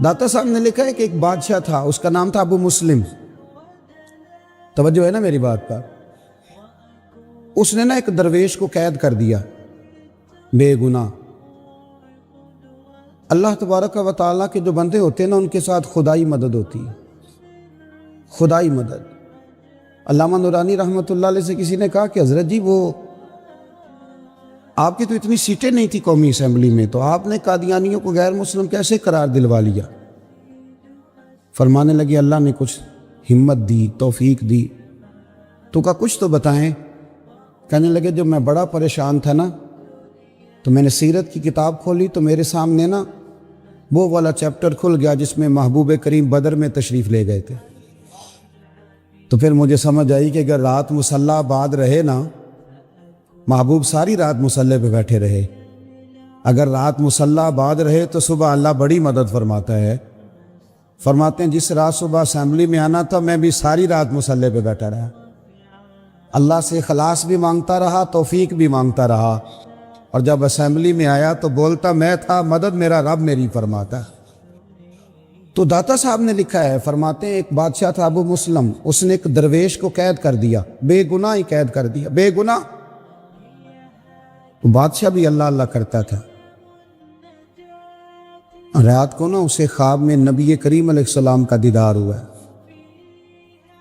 داتا صاحب نے لکھا ہے کہ ایک بادشاہ تھا، اس کا نام تھا ابو مسلم۔ توجہ ہے نا میری بات پر؟ اس نے نا ایک درویش کو قید کر دیا بے گناہ۔ اللہ تبارک و تعالیٰ کے جو بندے ہوتے ہیں نا، ان کے ساتھ خدائی مدد ہوتی ہے، خدائی مدد۔ علامہ نورانی رحمۃ اللہ علیہ سے کسی نے کہا کہ حضرت جی وہ آپ کی تو اتنی سیٹیں نہیں تھی قومی اسمبلی میں، تو آپ نے قادیانیوں کو غیر مسلم کیسے قرار دلوا لیا؟ فرمانے لگے اللہ نے کچھ ہمت دی، توفیق دی، تو کہا کچھ تو بتائیں۔ کہنے لگے جب میں بڑا پریشان تھا نا، تو میں نے سیرت کی کتاب کھولی تو میرے سامنے نا وہ والا چیپٹر کھل گیا جس میں محبوب کریم بدر میں تشریف لے گئے تھے۔ تو پھر مجھے سمجھ آئی کہ اگر رات مصلی آباد رہے نا، محبوب ساری رات مصلی پہ بیٹھے رہے، اگر رات مصلی آباد رہے تو صبح اللہ بڑی مدد فرماتا ہے۔ فرماتے ہیں جس رات صبح اسمبلی میں آنا تھا، میں بھی ساری رات مصلی پہ بیٹھا رہا، اللہ سے اخلاص بھی مانگتا رہا، توفیق بھی مانگتا رہا، اور جب اسمبلی میں آیا تو بولتا میں تھا مدد میرا رب میری فرماتا۔ تو داتا صاحب نے لکھا ہے، فرماتے ہیں ایک بادشاہ تھا ابو مسلم، اس نے ایک درویش کو قید کر دیا، بے گناہ ہی قید کر دیا، بے گناہ۔ تو بادشاہ بھی اللہ اللہ کرتا تھا۔ رات کو نا اسے خواب میں نبی کریم علیہ السلام کا دیدار ہوا ہے،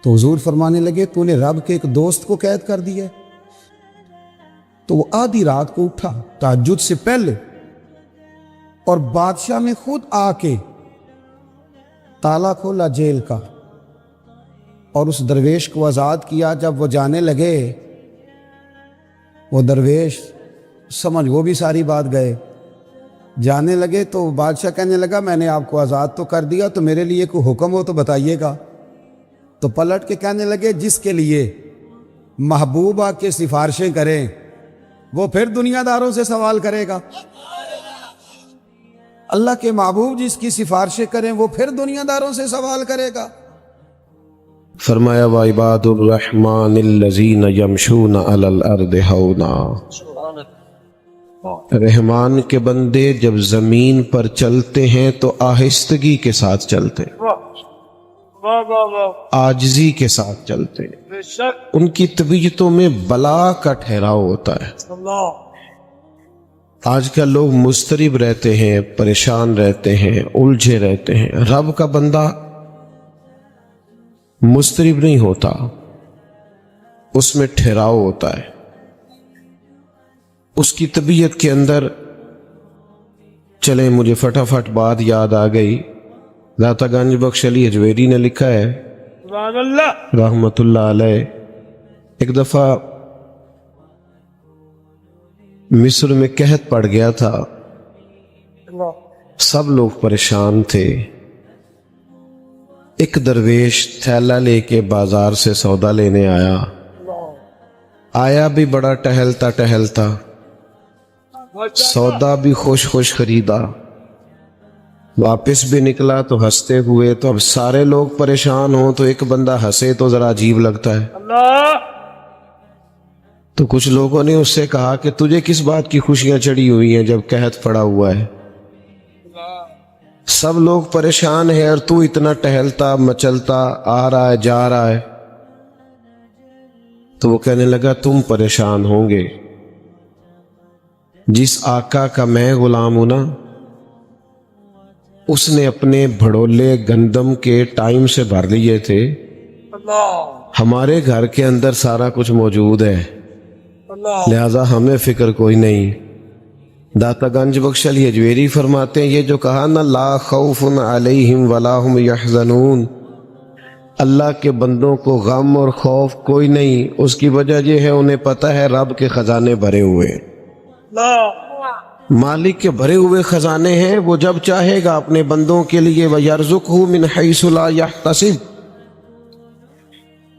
تو حضور فرمانے لگے تو نے رب کے ایک دوست کو قید کر دیا ہے؟ تو وہ آدھی رات کو اٹھا تہجد سے پہلے، اور بادشاہ نے خود آ کے تالا کھولا جیل کا اور اس درویش کو آزاد کیا۔ جب وہ جانے لگے، وہ درویش سمجھ وہ بھی ساری بات گئے، جانے لگے تو بادشاہ کہنے لگا میں نے آپ کو آزاد تو کر دیا، تو میرے لیے کوئی حکم ہو تو بتائیے گا۔ تو پلٹ کے کہنے لگے جس کے لیے محبوب آ کے سفارشیں کریں وہ پھر دنیا داروں سے سوال کرے گا۔ اللہ کے محبوب جس کی سفارشیں کریں وہ پھر دنیا داروں سے سوال کرے گا۔ فرمایا وعباد الرحمن الذین یمشون علی الارض ہونا، رحمان کے بندے جب زمین پر چلتے ہیں تو آہستگی کے ساتھ چلتے، عاجزی کے ساتھ چلتے، ان کی طبیعتوں میں بلا کا ٹھہراؤ ہوتا ہے۔ آج کل لوگ مضطرب رہتے ہیں، پریشان رہتے ہیں، الجھے رہتے ہیں۔ رب کا بندہ مضطرب نہیں ہوتا، اس میں ٹھہراؤ ہوتا ہے، اس کی طبیعت کے اندر۔ چلیں مجھے فٹافٹ بات یاد آ گئی، داتا گنج بخش علی حجویری نے لکھا ہے رحمت اللہ علیہ، ایک دفعہ مصر میں قحط پڑ گیا تھا، سب لوگ پریشان تھے۔ ایک درویش تھیلا لے کے بازار سے سودا لینے آیا بھی بڑا ٹہلتا ٹہلتا، سودا بھی خوش خوش خریدا، واپس بھی نکلا تو ہنستے ہوئے۔ تو اب سارے لوگ پریشان ہوں تو ایک بندہ ہنسے تو ذرا عجیب لگتا ہے۔ تو کچھ لوگوں نے اس سے کہا کہ تجھے کس بات کی خوشیاں چڑھی ہوئی ہیں جب قحط پڑا ہوا ہے؟ سب لوگ پریشان ہیں اور تو اتنا ٹہلتا مچلتا آ رہا ہے جا رہا ہے۔ تو وہ کہنے لگا تم پریشان ہوں گے، جس آقا کا میں غلام ہوں نا، اس نے اپنے بھڑولے گندم کے ٹائم سے بھر لیے تھے، ہمارے گھر کے اندر سارا کچھ موجود ہے، لہذا ہمیں فکر کوئی نہیں۔ داتا گنج بخش علی حجویری فرماتے ہیں یہ جو کہا نا لا خوف علیہم ولا هم یحزنون، اللہ کے بندوں کو غم اور خوف کوئی نہیں، اس کی وجہ یہ ہے انہیں پتہ ہے رب کے خزانے بھرے ہوئے، مالک کے بھرے ہوئے خزانے ہیں، وہ جب چاہے گا اپنے بندوں کے لیے وَيَرْزُقْهُ مِنْ حَيْثُ لَا يَحْتَسِبُ،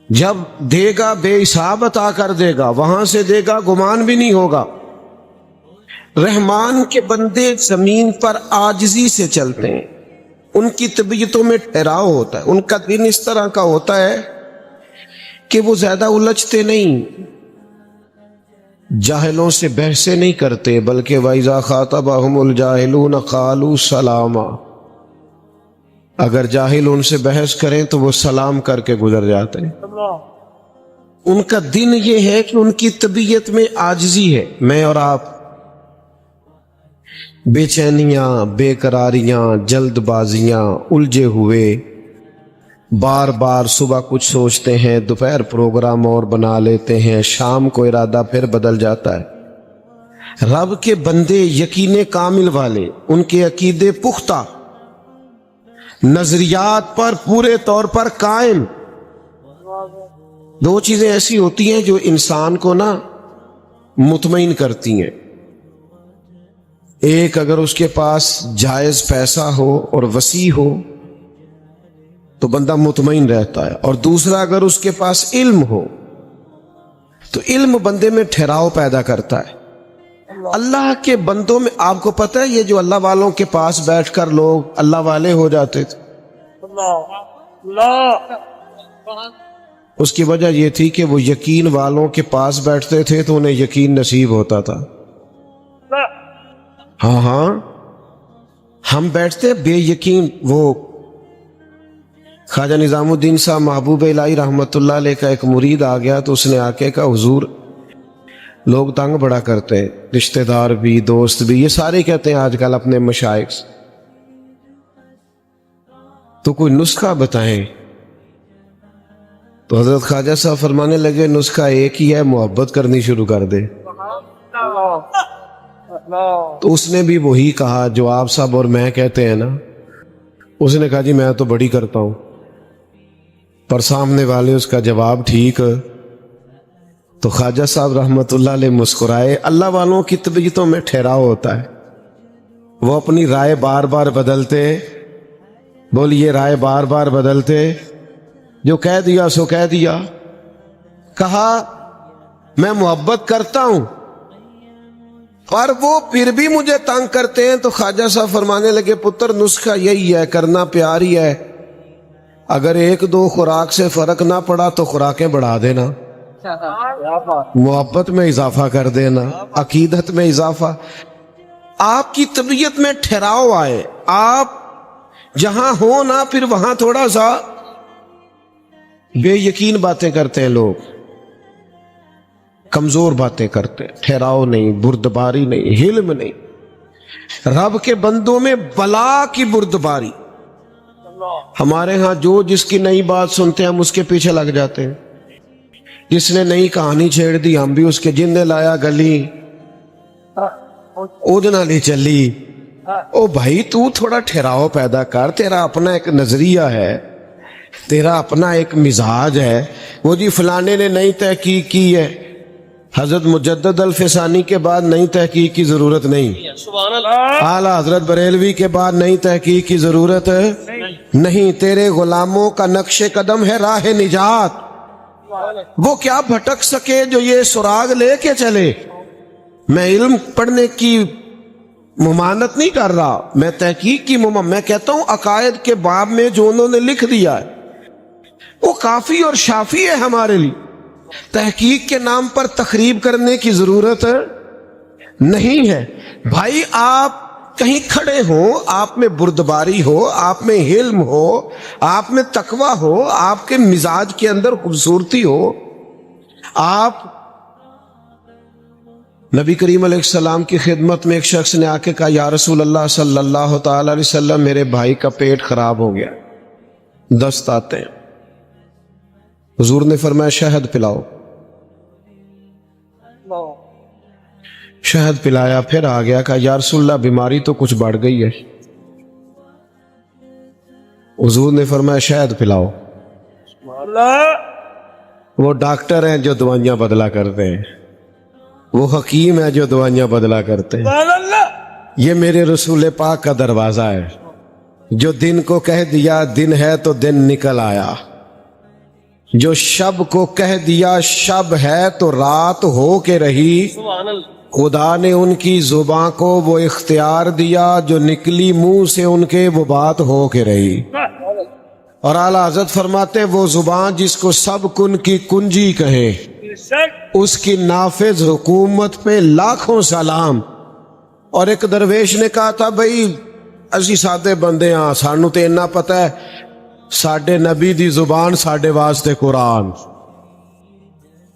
جب دے گا بے حساب عطا کر دے گا، وہاں سے دے گا گمان بھی نہیں ہوگا۔ رحمان کے بندے زمین پر عاجزی سے چلتے ہیں، ان کی طبیعتوں میں ٹھہراؤ ہوتا ہے، ان کا دن اس طرح کا ہوتا ہے کہ وہ زیادہ الجھتے نہیں، جاہلوں سے بحثیں نہیں کرتے، بلکہ وَإِذَا خَاطَبَهُمُ الْجَاهِلُونَ قَالُوا سَلَامًا، اگر جاہل ان سے بحث کریں تو وہ سلام کر کے گزر جاتے ہیں. ان کا دن یہ ہے کہ ان کی طبیعت میں عاجزی ہے. میں اور آپ بے چینیاں، بے قراریاں، جلد بازیاں، الجھے ہوئے، بار بار صبح کچھ سوچتے ہیں، دوپہر پروگرام اور بنا لیتے ہیں، شام کو ارادہ پھر بدل جاتا ہے. رب کے بندے یقین کامل والے، ان کے عقیدے پختہ، نظریات پر پورے طور پر قائم. دو چیزیں ایسی ہوتی ہیں جو انسان کو نا مطمئن کرتی ہیں. ایک، اگر اس کے پاس جائز پیسہ ہو اور وسیع ہو تو بندہ مطمئن رہتا ہے، اور دوسرا، اگر اس کے پاس علم ہو تو علم بندے میں ٹھہراؤ پیدا کرتا ہے. اللہ کے بندوں میں آپ کو پتہ ہے یہ جو اللہ والوں کے پاس بیٹھ کر لوگ اللہ والے ہو جاتے تھے، اس کی وجہ یہ تھی کہ وہ یقین والوں کے پاس بیٹھتے تھے تو انہیں یقین نصیب ہوتا تھا. ہاں ہم بیٹھتے بے یقین. وہ خواجہ نظام الدین صاحب محبوب الہی رحمت اللہ علیہ کا ایک مرید آ گیا تو اس نے آ کے کہا حضور لوگ تنگ بڑا کرتے ہیں، رشتہ دار بھی، دوست بھی، یہ سارے کہتے ہیں آج کل اپنے مشائخ سے، تو کوئی نسخہ بتائیں. تو حضرت خواجہ صاحب فرمانے لگے نسخہ ایک ہی ہے، محبت کرنی شروع کر دے. تو اس نے بھی وہی کہا جو آپ صاحب اور میں کہتے ہیں نا. اس نے کہا جی میں تو بڑی کرتا ہوں، پر سامنے والے اس کا جواب ٹھیک. تو خواجہ صاحب رحمت اللہ علیہ مسکرائے. اللہ والوں کی طبیعتوں میں ٹھہراؤ ہوتا ہے، وہ اپنی رائے بار بار بدلتے. بولیے رائے بار بار بدلتے. جو کہہ دیا سو کہہ دیا. کہا میں محبت کرتا ہوں پر وہ پھر بھی مجھے تنگ کرتے ہیں. تو خواجہ صاحب فرمانے لگے پتر نسخہ یہی ہے، کرنا پیار ہی ہے. اگر ایک دو خوراک سے فرق نہ پڑا تو خوراکیں بڑھا دینا، محبت میں اضافہ کر دینا، عقیدت میں اضافہ. آپ کی طبیعت میں ٹھہراؤ آئے. آپ جہاں ہو نا پھر وہاں تھوڑا سا بے یقین باتیں کرتے ہیں لوگ، کمزور باتیں کرتے ہیں، ٹھہراؤ نہیں، بردباری نہیں، حلم نہیں. رب کے بندوں میں بلا کی بردباری. ہمارے ہاں جو جس کی نئی بات سنتے ہیں ہم اس کے پیچھے لگ جاتے ہیں. جس نے نئی کہانی چھیڑ دی ہم بھی اس کے، جن نے لایا گلی اودنا لی چلی. او بھائی تو تھوڑا ٹھہراؤ پیدا کر، تیرا اپنا ایک نظریہ ہے، تیرا اپنا ایک مزاج ہے. وہ جی فلانے نے نئی تحقیق کی ہے، حضرت مجدد الفسانی کے بعد نئی تحقیق کی ضرورت نہیں، اعلیٰ حضرت بریلوی کے بعد نئی تحقیق کی ضرورت نہیں. تیرے غلاموں کا نقش قدم ہے راہ نجات. وہ کیا بھٹک سکے جو یہ سراغ لے کے چلے. میں علم پڑھنے کی ممانت نہیں کر رہا، میں تحقیق کی میں کہتا ہوں عقائد کے باب میں جو انہوں نے لکھ دیا ہے وہ کافی اور شافی ہے ہمارے لیے. تحقیق کے نام پر تخریب کرنے کی ضرورت نہیں ہے. بھائی آپ کہیں کھڑے ہوں، آپ میں بردباری ہو، آپ میں حلم ہو، آپ میں تقوی ہو، آپ کے مزاج کے اندر خوبصورتی ہو. آپ نبی کریم علیہ السلام کی خدمت میں ایک شخص نے آ کے کہا یا رسول اللہ صلی اللہ تعالی علیہ وسلم میرے بھائی کا پیٹ خراب ہو گیا، دست آتے ہیں. حضور نے فرمایا شہد پلاؤ. شہد پلایا، پھر آ گیا کہا یا رسول اللہ بیماری تو کچھ بڑھ گئی ہے. حضور نے فرمایا شہد پلاؤ. وہ ڈاکٹر ہیں جو دوائیاں بدلا کرتے ہیں، وہ حکیم ہے جو دوائیاں بدلا کرتے ہیں. یہ میرے رسول پاک کا دروازہ ہے. جو دن کو کہہ دیا دن ہے تو دن نکل آیا، جو شب کو کہہ دیا شب ہے تو رات ہو کے رہی. خدا نے ان کی زبان کو وہ اختیار دیا، جو نکلی منہ سے ان کے وہ بات ہو کے رہی. اور اعلیٰ حضرت فرماتے وہ زبان جس کو سب کن کی کنجی کہے، اس کی نافذ حکومت پہ لاکھوں سلام. اور ایک درویش نے کہا تھا بھئی ਅਸੀਂ ਸਾਦੇ ਬੰਦੇ ਹਾਂ, ਸਾਨੂੰ ਤੇ ਇੰਨਾ ਪਤਾ ਹੈ ਸਾਡੇ ਨਬੀ ਦੀ ਜ਼ੁਬਾਨ ਸਾਡੇ ਵਾਸਤੇ ਕੁਰਾਨ,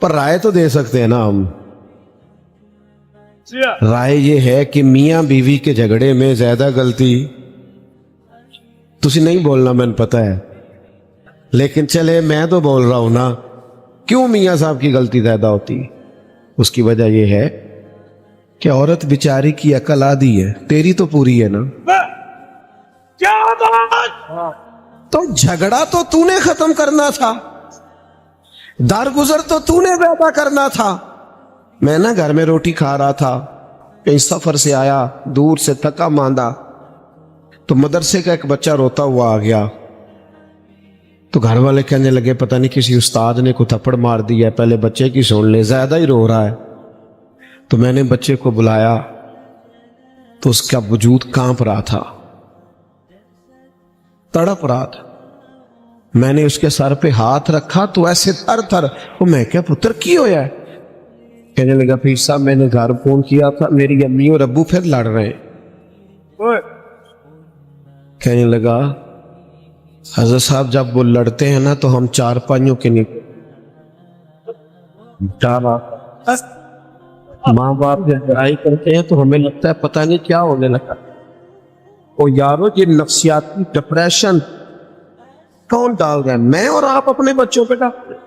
پر رائے تو دے سکتے ہیں نا ہم. رائے یہ ہے کہ میاں بیوی کے جھگڑے میں زیادہ غلطی تسی نہیں بولنا، میں نے پتا ہے، لیکن چلے میں تو بول رہا ہوں نا. کیوں میاں صاحب کی غلطی زیادہ ہوتی؟ اس کی وجہ یہ ہے کہ عورت بیچاری کی عقل آدھی ہے، تیری تو پوری ہے نا. تو جھگڑا تو نے ختم کرنا تھا، درگزر تو نے پیدا کرنا تھا. میں نا گھر میں روٹی کھا رہا تھا، کہیں سفر سے آیا، دور سے تھکا ماندہ، تو مدرسے کا ایک بچہ روتا ہوا آ گیا. تو گھر والے کہنے لگے پتہ نہیں کسی استاد نے کو تھپڑ مار دیا ہے، پہلے بچے کی سن لے، زیادہ ہی رو رہا ہے. تو میں نے بچے کو بلایا تو اس کا وجود کانپ رہا تھا، تڑپ رہا تھا. میں نے اس کے سر پہ ہاتھ رکھا تو ایسے تھر تھر. وہ میں کیا پتر کی ہویا ہے؟ کہنے لگا پیر صاحب میں نے گھر فون کیا تھا، میری امی اور ابو پھر لڑ رہے ہیں. کہنے لگا حضرت صاحب جب وہ لڑتے ہیں نا تو ہم چار پائیوں کے نیچے ماں باپ جب لڑائی کرتے ہیں تو ہمیں لگتا ہے پتہ نہیں کیا ہونے لگا. او یارو یہ نفسیاتی ڈپریشن کون ڈال رہا ہے؟ میں اور آپ اپنے بچوں پہ ڈال رہے ہیں.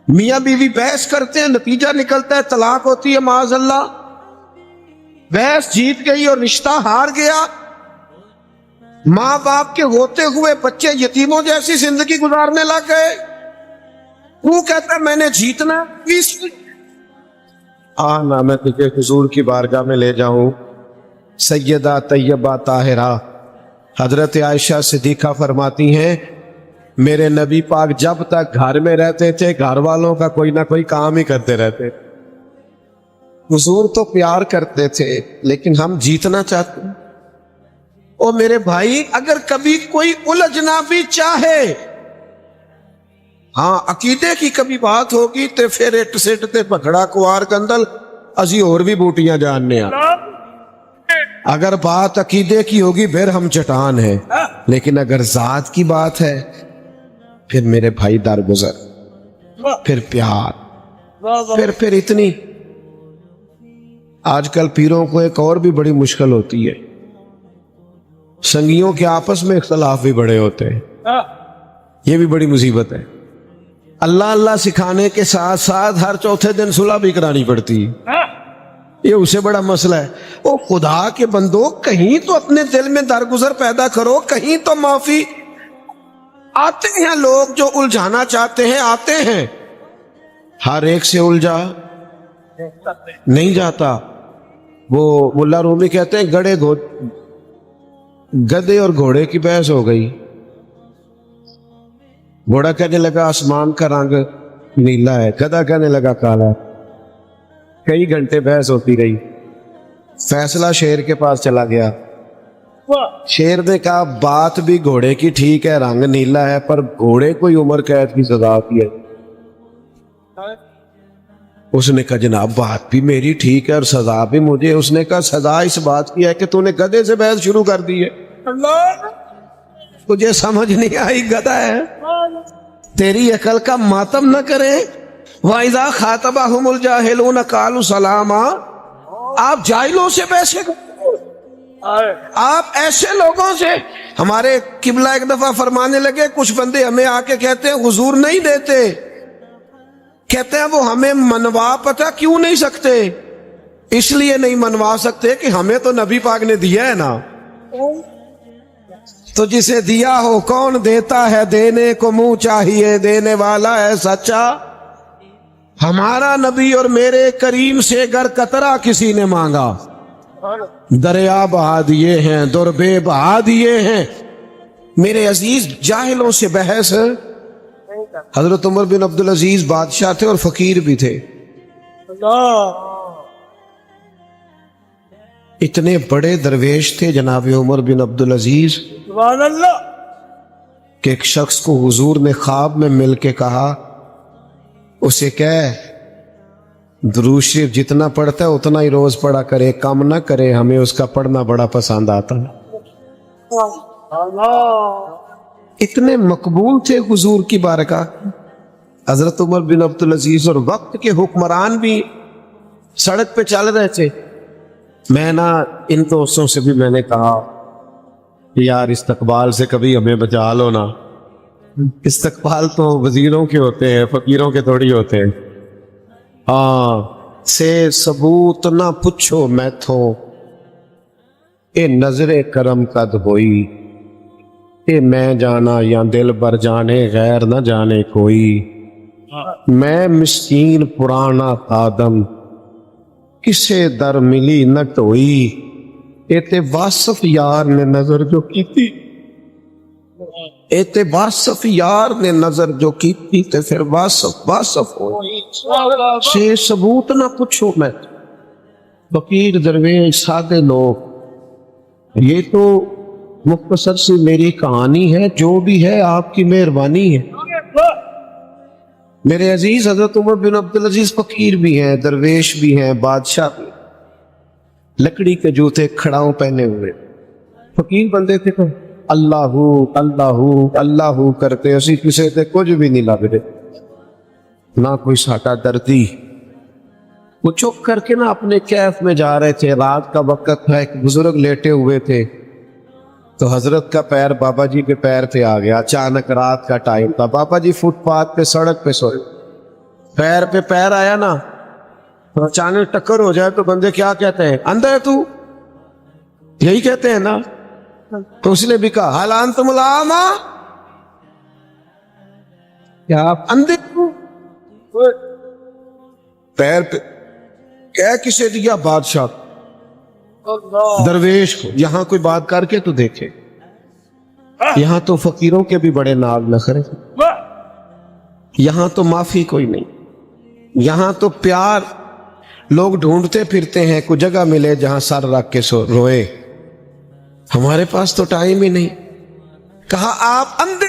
میاں بیوی بحث کرتے ہیں، نتیجہ نکلتا ہے طلاق ہوتی ہے معاذ اللہ. بحث جیت گئی اور رشتہ ہار گیا. ماں باپ کے ہوتے ہوئے بچے یتیموں جیسی زندگی گزارنے لگ گئے. وہ کہتا ہے میں نے جیتنا. آنا میں تجھے حضور کی بارگاہ میں لے جاؤں. سیدہ طیبہ طاہرہ حضرت عائشہ صدیقہ فرماتی ہیں میرے نبی پاک جب تک گھر میں رہتے تھے گھر والوں کا کوئی نہ کوئی کام ہی کرتے رہتے. حضور تو پیار کرتے تھے لیکن ہم جیتنا چاہتے ہیں. اور میرے بھائی اگر کبھی کوئی الجھنا بھی چاہے، ہاں عقیدے کی کبھی بات ہوگی تے پھر اٹ سٹ تے پکڑا کوار کندل ازی اور بھی بوٹیاں جاننے آ. اگر بات عقیدے کی ہوگی پھر ہم چٹان ہیں، لیکن اگر ذات کی بات ہے پھر میرے بھائی درگزر، پھر پیار، پھر اتنی. آج کل پیروں کو ایک اور بھی بڑی مشکل ہوتی ہے، سنگیوں کے آپس میں اختلاف بھی بڑے ہوتے ہیں. یہ بھی بڑی مصیبت ہے. اللہ اللہ سکھانے کے ساتھ ساتھ ہر چوتھے دن صلح بھی کرانی پڑتی ہے. یہ اسے بڑا مسئلہ ہے. او خدا کے بندو کہیں تو اپنے دل میں درگزر پیدا کرو، کہیں تو معافی. آتے ہیں لوگ جو الجھانا چاہتے ہیں، آتے ہیں، ہر ایک سے الجھا نہیں جاتا. وہ ملا رومی کہتے ہیں گدے اور گھوڑے کی بحث ہو گئی. گھوڑا کہنے لگا آسمان کا رنگ نیلا ہے، گدھا کہنے لگا کالا ہے. کئی گھنٹے بحث ہوتی رہی. فیصلہ شیر کے پاس چلا گیا. شیر نے کہا بات بھی گھوڑے کی ٹھیک ہے، رنگ نیلا ہے، پر گھوڑے کو عمر قید کی سزا ہوتی ہے. اس نے کہا جناب بات بھی میری ٹھیک ہے اور سزا بھی مجھے. اس نے کہا سزا اس بات کی ہے کہ تو نے گدھے سے بحث شروع کر دی ہے. تجھے سمجھ نہیں آئی، گدھا ہے. تیری عقل کا ماتم نہ کرے. وَإِذَا خَاطَبَهُمُ الْجَاهِلُونَ قَالُوا سَلَامًا. آپ جاہلوں سے بحثیں کرتے، آپ ایسے لوگوں سے. ہمارے قبلہ ایک دفعہ فرمانے لگے کچھ بندے ہمیں آ کے کہتے ہیں حضور نہیں دیتے. کہتے ہیں وہ ہمیں منوا پتہ کیوں نہیں سکتے؟ اس لیے نہیں منوا سکتے کہ ہمیں تو نبی پاک نے دیا ہے نا. تو جسے دیا ہو کون دیتا ہے، دینے کو منہ چاہیے، دینے والا ہے سچا. ہمارا نبی اور میرے کریم سے گر قطرہ کسی نے مانگا، دریا بہا دیے ہیں، دربے بہا دیے ہیں. میرے عزیز جاہلوں سے بحث. حضرت عمر بن عبدالعزیز بادشاہ تھے اور فقیر بھی تھے. اتنے بڑے درویش تھے جناب عمر بن عبدالعزیز کہ ایک شخص کو حضور نے خواب میں مل کے کہا اسے کہے درود شریف جتنا پڑھتا ہے اتنا ہی روز پڑھا کرے، کم نہ کرے، ہمیں اس کا پڑھنا بڑا پسند آتا ہے. اتنے مقبول تھے حضور کی بارگاہ. حضرت عمر بن عبدالعزیز اور وقت کے حکمران بھی سڑک پہ چل رہے تھے. میں نا ان دوستوں سے بھی میں نے کہا کہ یار استقبال سے کبھی ہمیں بچا لو نا. استقبال تو وزیروں کے ہوتے ہیں, فقیروں کے تھوڑی ہوتے ہیں. ہاں سے ثبوت نہ پوچھو میں تھو, اے نظر کرم قد ہوئی, اے میں جانا یا دل بر جانے غیر نہ جانے کوئی. میں مسکین پرانا آدم کسے در ملی نہ ٹوئی, اے تے واصف یار نے نظر جو کی تھی, اے تے واصف یار نے نظر جو کی تھی تے پھر واصف ہوئی. سے ثبوت نہ پوچھو میں, فقیر درویش سادے لوگ, یہ تو مختصر سی میری کہانی ہے, جو بھی ہے آپ کی مہربانی ہے. میرے عزیز حضرت عمر بن عبدالعزیز فقیر بھی ہیں, درویش بھی ہیں, بادشاہ بھی, لکڑی کے جوتے کھڑاؤں پہنے ہوئے فقیر بندے تھے. تو اللہ اللہ اللہ کرتے اسی کسی تے کچھ بھی نہیں لگ رہے, نہ کوئی ساٹا دردی. وہ چپ کر کے نا اپنے کیف میں جا رہے تھے. رات کا وقت تھا, ایک بزرگ لیٹے ہوئے تھے, تو حضرت کا پیر بابا جی کے پیر پہ آ گیا. اچانک رات کا ٹائم تھا, بابا جی فٹ پاتھ پہ سڑک پہ سوئے, پیر پہ پیر آیا نا, تو اچانک ٹکر ہو جائے تو بندے کیا کہتے ہیں, اندھا ہے تو, یہی کہتے ہیں نا. تو اس نے بھی کہا حال انتم العاما, کیا آپ اندھے ہو؟ پیر پہ کہہ کسے دیا, بادشاہ درویش کو. یہاں کوئی بات کر کے تو دیکھے, یہاں تو فقیروں کے بھی بڑے ناگ نخرے, یہاں تو معافی کوئی نہیں, یہاں تو پیار لوگ ڈھونڈتے پھرتے ہیں, کوئی جگہ ملے جہاں سر رکھ کے روئے. ہمارے پاس تو ٹائم ہی نہیں. کہا آپ اندھے,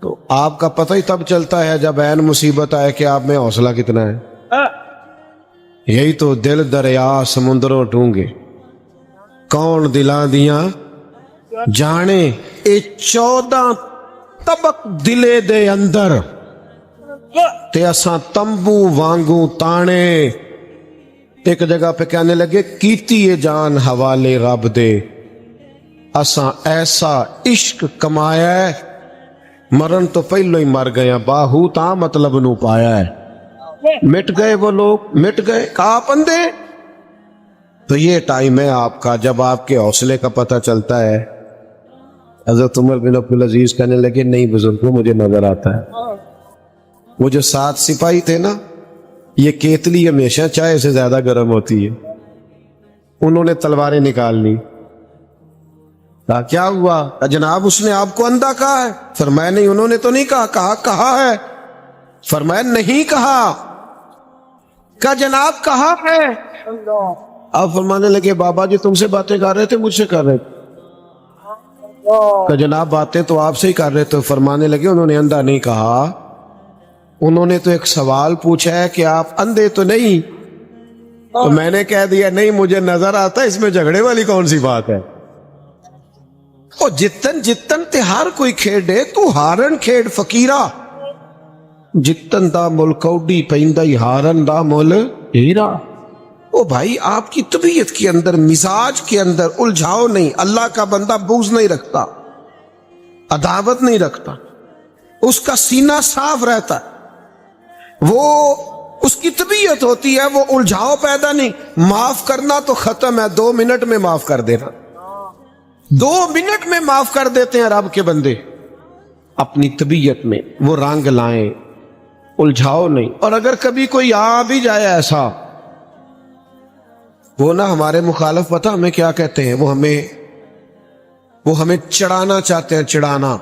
تو آپ کا پتہ ہی تب چلتا ہے جب عین مصیبت آئے کہ آپ میں حوصلہ کتنا ہے. یہی تو دل دریا سمندروں ڈونگے, کون دلاں دیاں جانے, اے 14 طبق دلے دے اندر, تے اساں تمبو وانگوں تانے. ایک جگہ پہ کہنے لگے کیتی یہ جان حوالے رب دے, اساں ایسا عشق کمایا ہے, مرن تو پہلو ہی مر گیا, باہو تا مطلب نو پایا ہے. مٹ گئے وہ لوگ, مٹ گئے. کہا آپ اندھے, تو یہ ٹائم ہے آپ کا جب آپ کے حوصلے کا پتہ چلتا ہے. حضرت عمر بن عبدالعزیز کہنے لگے نہیں بزرگوں مجھے نظر آتا ہے. وہ جو 7 سپاہی تھے نا, یہ کیتلی ہمیشہ چائے سے زیادہ گرم ہوتی ہے. انہوں نے تلواریں نکال لی. کہا کیا ہوا؟ جناب اس نے آپ کو اندھا کہا ہے. فرمایا نہیں انہوں نے تو نہیں کہا. کہا ہے. فرمایا نہیں کہا. کہا جناب کہا ہے. آپ فرمانے لگے بابا جی تم سے باتیں کر رہے تھے مجھ سے کر رہے تھے؟ کہ جناب باتیں تو آپ سے ہی کر رہے تھے. فرمانے لگے انہوں نے اندھا نہیں کہا, انہوں نے تو ایک سوال پوچھا ہے کہ آپ اندھے تو نہیں. تو میں نے کہہ دیا نہیں مجھے نظر آتا, اس میں جھگڑے والی کون سی بات ہے. او جتن جتن تے ہر کوئی کھیڑے, تو ہارن کھیڑ فقیرہ, جتن دا مل کوڈی پہندائی ہارن دا مل ہیرا. او بھائی آپ کی طبیعت کے اندر, مزاج کے اندر الجھاؤ نہیں. اللہ کا بندہ بغض نہیں رکھتا, عداوت نہیں رکھتا, اس کا سینہ صاف رہتا ہے. وہ اس کی طبیعت ہوتی ہے, وہ الجھاؤ پیدا نہیں. معاف کرنا تو ختم ہے, 2 منٹ میں معاف کر دینا. 2 منٹ میں معاف کر دیتے ہیں رب کے بندے. اپنی طبیعت میں وہ رنگ لائیں, الجھاؤ نہیں. اور اگر کبھی کوئی آ بھی جائے ایسا, وہ نہ ہمارے مخالف پتہ ہمیں کیا کہتے ہیں, وہ ہمیں چڑھانا چاہتے ہیں, چڑھانا.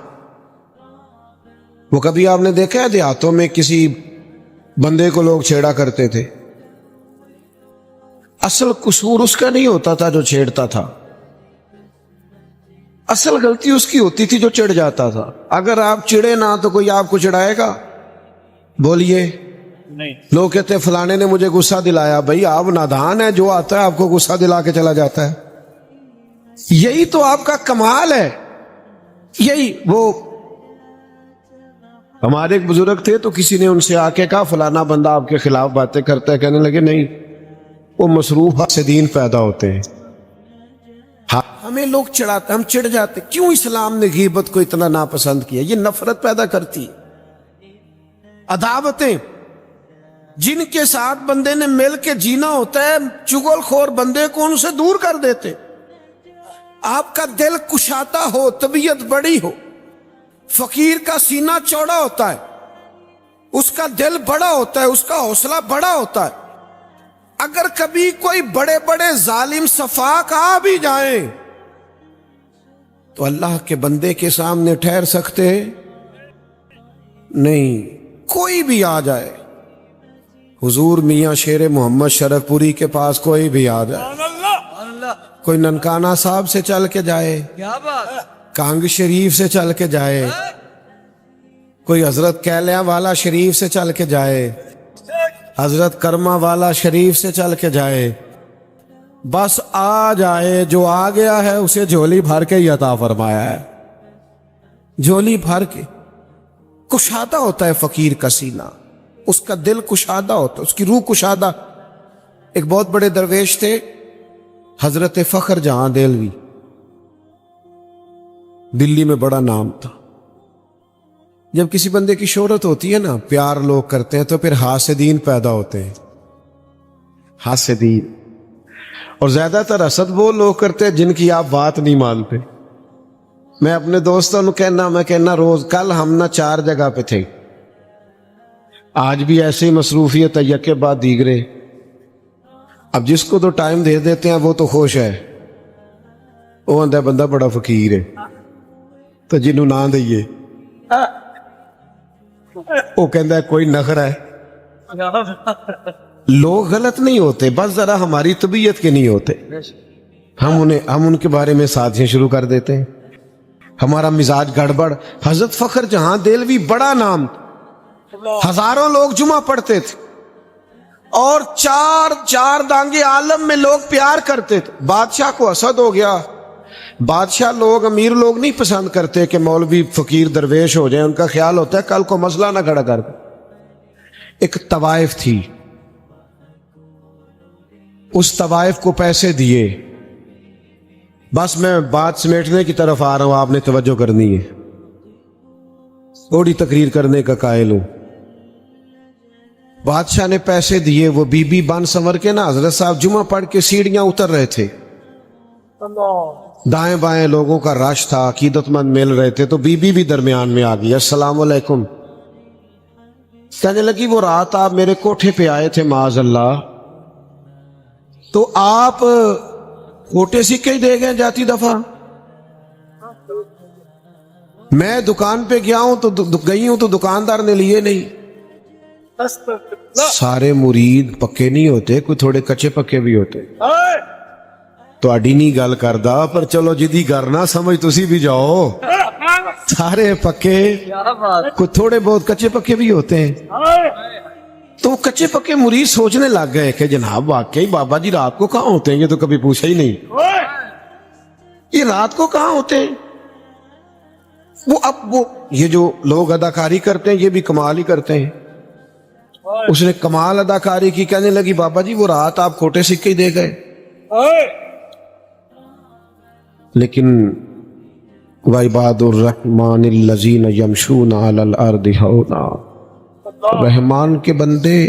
وہ کبھی آپ نے دیکھا ہے دیہاتوں میں کسی بندے کو لوگ چھیڑا کرتے تھے, اصل قصور اس کا نہیں ہوتا تھا جو چھیڑتا تھا, اصل غلطی اس کی ہوتی تھی جو چڑھ جاتا تھا. اگر آپ چڑھے نہ تو کوئی آپ کو چڑھائے گا؟ بولیے نہیں. لوگ کہتے ہیں فلانے نے مجھے غصہ دلایا. بھائی آپ نادان ہیں, جو آتا ہے آپ کو غصہ دلا کے چلا جاتا ہے. یہی تو آپ کا کمال ہے. یہی وہ ہمارے ایک بزرگ تھے تو کسی نے ان سے آ کے کہا فلانا بندہ آپ کے خلاف باتیں کرتا ہے، کہنے لگے نہیں، وہ مصروف حاسدین پیدا ہوتے ہیں۔ ہمیں لوگ چڑھاتے، ہم چڑھ جاتے، کیوں اسلام نے غیبت کو اتنا ناپسند کیا؟ یہ نفرت پیدا کرتی ہے، عداوتیں، جن کے ساتھ بندے نے مل کے جینا ہوتا ہے، چغل خور بندے کو ان سے دور کر دیتے۔ آپ کا دل کشادہ ہو، طبیعت بڑی ہو، فقیر کا سینہ چوڑا ہوتا ہے، اس کا دل بڑا ہوتا ہے، اس کا حوصلہ بڑا ہوتا ہے۔ اگر کبھی کوئی بڑے بڑے ظالم سفاک آ بھی جائیں تو اللہ کے بندے کے سامنے ٹھہر سکتے نہیں، کوئی بھی آ جائے، حضور میاں شیر محمد شرف پوری کے پاس کوئی بھی آ جائے، کوئی ننکانہ صاحب سے چل کے جائے، کانگ شریف سے چل کے جائے، کوئی حضرت کیلیاں والا شریف سے چل کے جائے، حضرت کرما والا شریف سے چل کے جائے، بس آ جائے، جو آ گیا ہے اسے جھولی بھر کے ہی عطا فرمایا ہے، جھولی بھر کے۔ کشادہ ہوتا ہے فقیر کا سینہ، اس کا دل کشادہ ہوتا ہے، اس کی روح کشادہ۔ ایک بہت بڑے درویش تھے حضرت فخر جہاں دہلوی، دلی میں بڑا نام تھا۔ جب کسی بندے کی شہرت ہوتی ہے نا، پیار لوگ کرتے ہیں، تو پھر حاسدین پیدا ہوتے ہیں، حاسدین، اور زیادہ تر حسد وہ لوگ کرتے ہیں جن کی آپ بات نہیں مانتے۔ میں اپنے دوستوں کو کہنا روز، کل ہم نہ 4 جگہ پہ تھے، آج بھی ایسے ہی مصروفیت ہے یکے بعد دیگرے۔ اب جس کو تو ٹائم دے دیتے ہیں وہ تو خوش ہے، وہ آندہ بندہ بڑا فقیر ہے، تو جنہوں نہ دئیے وہ کہندہ ہے کوئی نخرہ ہے۔ لوگ غلط نہیں ہوتے، بس ذرا ہماری طبیعت کے نہیں ہوتے، ہم ان کے بارے میں سازشیں شروع کر دیتے ہیں، ہمارا مزاج گڑبڑ۔ حضرت فخر جہاں دہلوی بڑا نام، ہزاروں لوگ جمعہ پڑھتے تھے، اور چار دانگے عالم میں لوگ پیار کرتے تھے۔ بادشاہ کو حسد ہو گیا، بادشاہ لوگ، امیر لوگ نہیں پسند کرتے کہ مولوی فقیر درویش ہو جائیں، ان کا خیال ہوتا ہے کل کو مسئلہ نہ کھڑا کر دیں۔ ایک طوائف تھی، اس طوائف کو پیسے دیے، بس میں بات سمیٹنے کی طرف آ رہا ہوں، آپ نے توجہ کرنی ہے، تھوڑی تقریر کرنے کا قائل ہوں۔ بادشاہ نے پیسے دیے، وہ بی بی بن سنور کے نا حضرت صاحب جمعہ پڑھ کے سیڑھیاں اتر رہے تھے، دائیں بائیں لوگوں کا رش تھا، عقیدت مند مل رہے تھے، تو بی بی بھی درمیان میں آ گئی، السلام علیکم۔ کہنے لگی وہ رات آپ میرے کوٹھے پہ آئے تھے معاذ اللہ، تو آپ کوٹے سکے ہی دے گئے جاتی دفعہ؟ میں دکان پہ گیا ہوں تو دکاندار نے لیے نہیں۔ سارے مرید پکے نہیں ہوتے، کوئی تھوڑے کچے پکے بھی ہوتے۔ تو اڈی نہیں گل کردا، پر چلو جدی کرنا سمجھ تسی بھی جاؤ، سارے پکے، کوئی تھوڑے بہت کچے پکے بھی ہوتے ہیں۔ تو کچے پکے مرید سوچنے لگ گئے کہ جناب واقعی بابا جی رات کو کہاں ہوتے ہیں، یہ تو کبھی پوچھا ہی نہیں، یہ رات کو کہاں ہوتے ہیں؟ وہ یہ جو لوگ اداکاری کرتے ہیں یہ بھی کمال ہی کرتے ہیں۔ اس نے کمال اداکاری کی، کہنے لگی بابا جی وہ رات آپ کھوٹے سکے ہی دے گئے، لیکن وَعِبَادُ الرَّحْمَنِ الَّذِينَ يَمْشُونَ عَلَى الْأَرْضِ هَوْنًا، رحمان کے بندے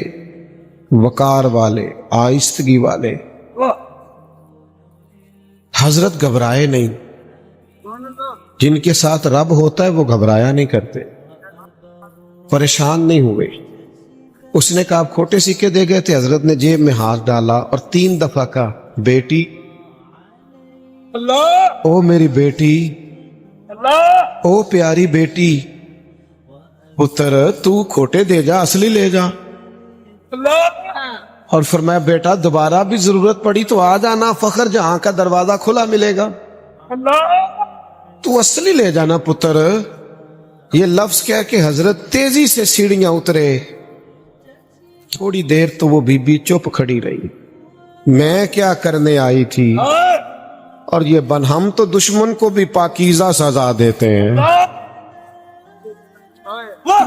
وقار والے، آہستگی والے۔ حضرت گھبرائے نہیں، جن کے ساتھ رب ہوتا ہے وہ گھبرایا نہیں کرتے، پریشان نہیں ہوئے۔ اس نے کہا آپ کھوٹے سکے دے گئے تھے؟ حضرت نے جیب میں ہاتھ ڈالا اور 3 دفعہ کہا بیٹی، او میری بیٹی، او پیاری بیٹی، پتر تو کھوٹے دے جا، اصلی لے جا۔ اور فرمایا بیٹا دوبارہ بھی ضرورت پڑی تو آ جانا، فخر جہاں کا دروازہ کھلا ملے گا، تو اصلی لے جانا پتر۔ یہ لفظ کہہ کے حضرت تیزی سے سیڑھیاں اترے۔ تھوڑی دیر تو وہ بی بی چپ کھڑی رہی، میں کیا کرنے آئی تھی؟ اور یہ ہم تو دشمن کو بھی پاکیزہ سزا دیتے ہیں،